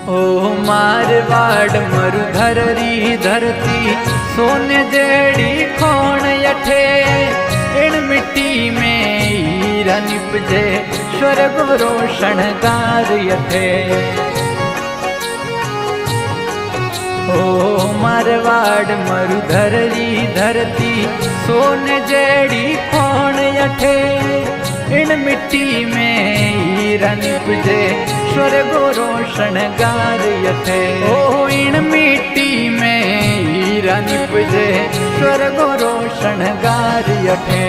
ओ मारवाड़ मरुधर री धरती सोने जेड़ी खोण यठे इन मिट्टी में हीरा निपजे स्वर्ग रोशन गार यठे। ओ मारवाड़ मरुधर री धरती सोने जेड़ी खोण यठे इन मिट्टी में हीरा निपजे स्वर्ग रोशन गार यठे। ओ इन मिट्टी में हीरा निपजे स्वर्ग रोशन गार यठे।